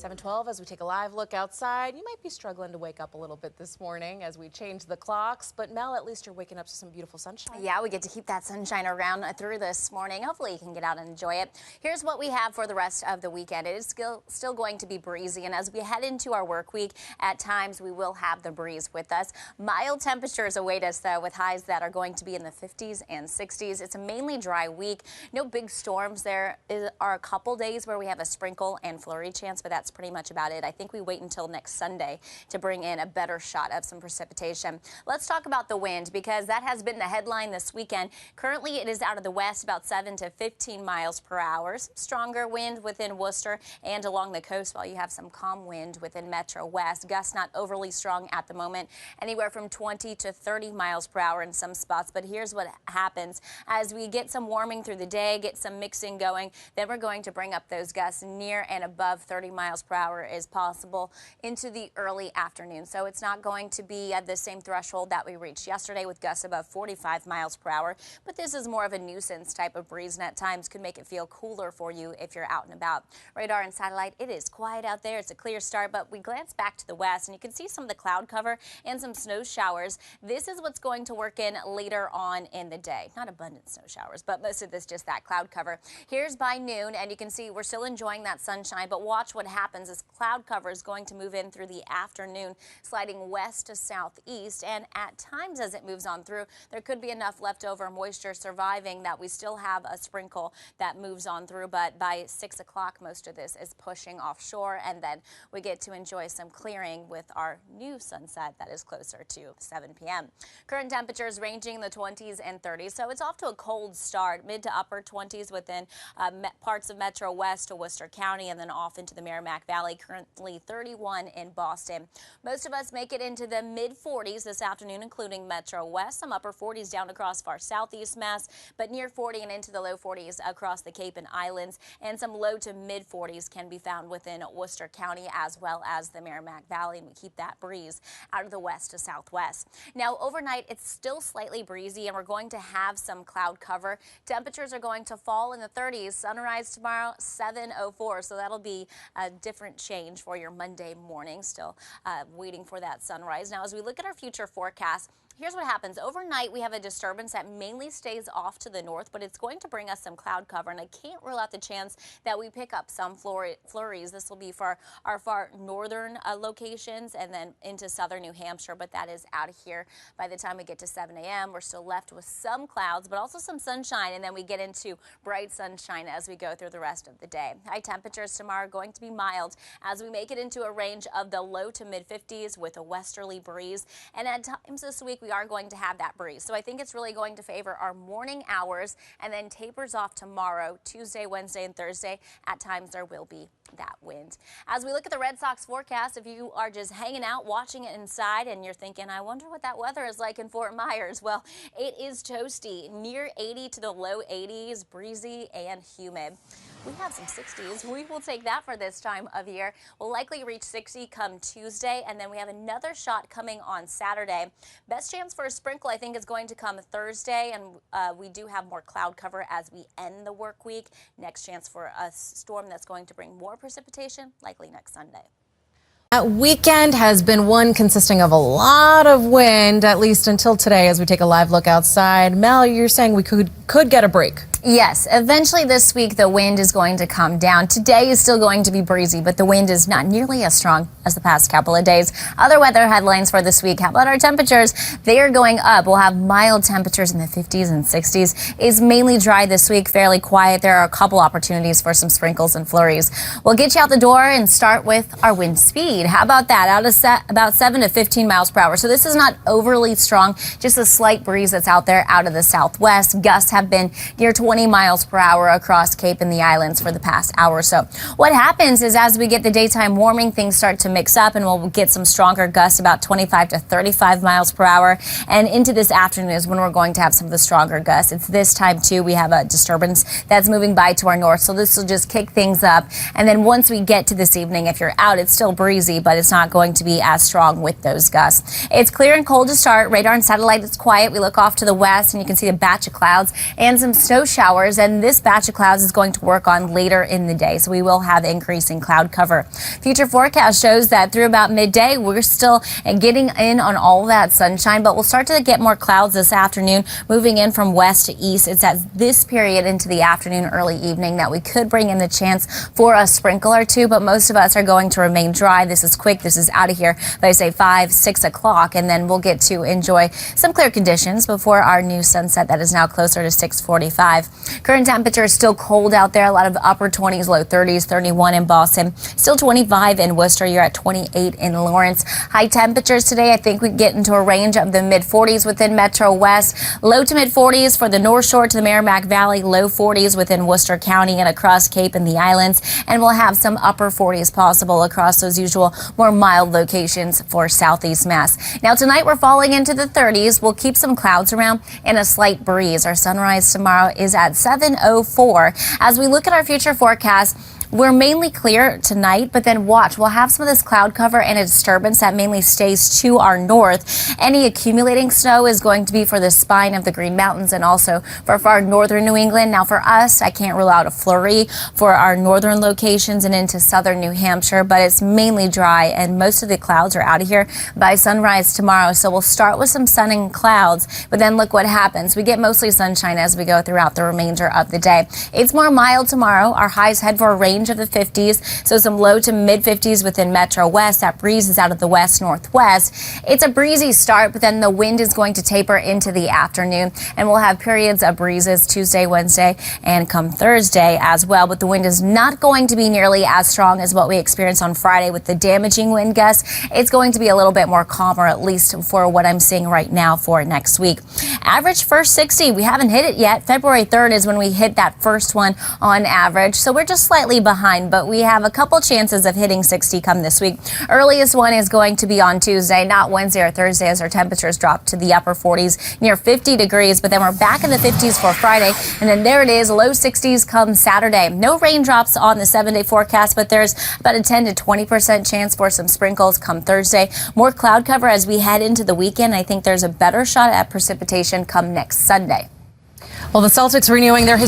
7:12 as we take a live look outside. You might be struggling to wake up a little bit this morning as we change the clocks, but Mel, at least you're waking up to some beautiful sunshine. Yeah, we get to keep that sunshine around through this morning. Hopefully you can get out and enjoy it. Here's what we have for the rest of the weekend. It is still going to be breezy, and as we head into our work week, at times we will have the breeze with us. Mild temperatures await us, though, with highs that are going to be in the 50s and 60s. It's a mainly dry week. No big storms. There are a couple days where we have a sprinkle and flurry chance, but that's pretty much about it. I think we wait until next Sunday to bring in a better shot of some precipitation. Let's talk about the wind, because that has been the headline this weekend. Currently, it is out of the west, about 7 to 15 miles per hour. Stronger wind within Worcester and along the coast, while you have some calm wind within Metro West. Gusts not overly strong at the moment, anywhere from 20 to 30 miles per hour in some spots. But here's what happens. As we get some warming through the day, get some mixing going, then we're going to bring up those gusts near and above 30 miles per hour is possible into the early afternoon. So it's not going to be at the same threshold that we reached yesterday with gusts above 45 miles per hour. But this is more of a nuisance type of breeze, and at times could make it feel cooler for you if you're out and about. Radar and satellite, it is quiet out there. It's a clear start, but we glance back to the west and you can see some of the cloud cover and some snow showers. This is what's going to work in later on in the day. Not abundant snow showers, but most of this just that cloud cover. Here's by noon, and you can see we're still enjoying that sunshine, but watch what happens as cloud cover is going to move in through the afternoon, sliding west to southeast, and at times as it moves on through, there could be enough leftover moisture surviving that we still have a sprinkle that moves on through, but by 6 o'clock, most of this is pushing offshore, and then we get to enjoy some clearing with our new sunset that is closer to 7 p.m. Current temperatures ranging in the 20s and 30s, so it's off to a cold start, mid to upper 20s within parts of Metro West to Worcester County, and then off into the Merrimack Valley, currently 31 in Boston. Most of us make it into the mid-40s this afternoon, including Metro West, some upper 40s down across far southeast Mass, but near 40 and into the low 40s across the Cape and Islands, and some low to mid-40s can be found within Worcester County as well as the Merrimack Valley, and we keep that breeze out of the west to southwest. Now, overnight, it's still slightly breezy, and we're going to have some cloud cover. Temperatures are going to fall in the 30s. Sunrise tomorrow, 7:04, so that'll be a different change for your Monday morning. Still waiting for that sunrise. Now, as we look at our future forecast, here's what happens. Overnight, we have a disturbance that mainly stays off to the north, but it's going to bring us some cloud cover, and I can't rule out the chance that we pick up some flurries. This will be for our far northern locations and then into southern New Hampshire, but that is out of here by the time we get to 7 a.m. We're still left with some clouds, but also some sunshine, and then we get into bright sunshime as we go through the rest of the day. High temperatures tomorrow are going to be mild as we make it into a range of the low to mid 50s with a westerly breeze, and at times this week we are going to have that breeze. So I think it's really going to favor our morning hours and then tapers off tomorrow, Tuesday, Wednesday, and Thursday. At times there will be that wind. As we look at the Red Sox forecast, if you are just hanging out, watching it inside, and you're thinking, I wonder what that weather is like in Fort Myers. Well, it is toasty, near 80 to the low 80s, breezy and humid. We have some 60s. We will take that for this time of year. We'll likely reach 60 come Tuesday, and then we have another shot coming on Saturday. Best chance for a sprinkle, I think, is going to come Thursday, and we do have more cloud cover as we end the work week. Next chance for a storm that's going to bring more precipitation, likely next Sunday. That weekend has been one consisting of a lot of wind, at least until today as we take a live look outside. Mel, you're saying we could get a break. Yes, eventually this week the wind is going to come down. Today is still going to be breezy, but the wind is not nearly as strong as the past couple of days. Other weather headlines for this week. How about our temperatures? They are going up. We'll have mild temperatures in the 50s and 60s. It's mainly dry this week, fairly quiet. There are a couple opportunities for some sprinkles and flurries. We'll get you out the door and start with our wind speed. How about that? Out of about 7 to 15 miles per hour. So this is not overly strong, just a slight breeze that's out there out of the southwest. Gusts have been near 20 miles per hour across Cape and the Islands for the past hour or so. What happens is as we get the daytime warming, things start to mix up, and we'll get some stronger gusts about 25 to 35 miles per hour. And into this afternoon is when we're going to have some of the stronger gusts. It's this time too we have a disturbance that's moving by to our north, so this will just kick things up. And then once we get to this evening, if you're out, it's still breezy, but it's not going to be as strong with those gusts. It's clear and cold to start. Radar and satellite is quiet. We look off to the west and you can see a batch of clouds and some snow showers, and this batch of clouds is going to work on later in the day, so we will have increasing cloud cover. Future forecast shows that through about midday, we're still getting in on all that sunshine, but we'll start to get more clouds this afternoon, moving in from west to east. It's at this period into the afternoon, early evening that we could bring in the chance for a sprinkle or two, but most of us are going to remain dry. This is quick. This is out of here by, say, 5, 6 o'clock, and then we'll get to enjoy some clear conditions before our new sunset that is now closer to 6:45. Current temperature is still cold out there. A lot of upper 20s, low 30s, 31 in Boston, still 25 in Worcester. You're at 28 in Lawrence. High temperatures today, I think we get into a range of the mid-40s within Metro West, low to mid-40s for the North Shore to the Merrimack Valley, low 40s within Worcester County and across Cape and the Islands, and we'll have some upper 40s possible across those usual more mild locations for southeast Mass. Now tonight we're falling into the 30s. We'll keep some clouds around and a slight breeze. Our sunrise tomorrow is at 7:04. As we look at our future forecast, we're mainly clear tonight, but then watch. We'll have some of this cloud cover and a disturbance that mainly stays to our north. Any accumulating snow is going to be for the spine of the Green Mountains and also for far northern New England. Now for us, I can't rule out a flurry for our northern locations and into southern New Hampshire, but it's mainly dry and most of the clouds are out of here by sunrise tomorrow. So we'll start with some sun and clouds, but then look what happens. We get mostly sunshine as we go throughout the remainder of the day. It's more mild tomorrow. Our highs head for a range of the 50s, so some low to mid 50s within Metro West. That breeze is out of the west northwest. It's a breezy start, but then the wind is going to taper into the afternoon, and we'll have periods of breezes Tuesday, Wednesday, and come Thursday as well. But the wind is not going to be nearly as strong as what we experienced on Friday with the damaging wind gusts. It's going to be a little bit more calmer, at least for what I'm seeing right now for next week. Average first 60, we haven't hit it yet. February 3rd is when we hit that first one on average, so we're just slightly behind, but we have a couple chances of hitting 60 come this week. Earliest one is going to be on Tuesday, not Wednesday or Thursday, as our temperatures drop to the upper 40s, near 50 degrees, but then we're back in the 50s for Friday, and then there it is, low 60s come Saturday. No raindrops on the 7-day forecast, but there's about a 10 to 20% chance for some sprinkles come Thursday. More cloud cover as we head into the weekend. I think there's a better shot at precipitation come next Sunday. Well, the Celtics renewing their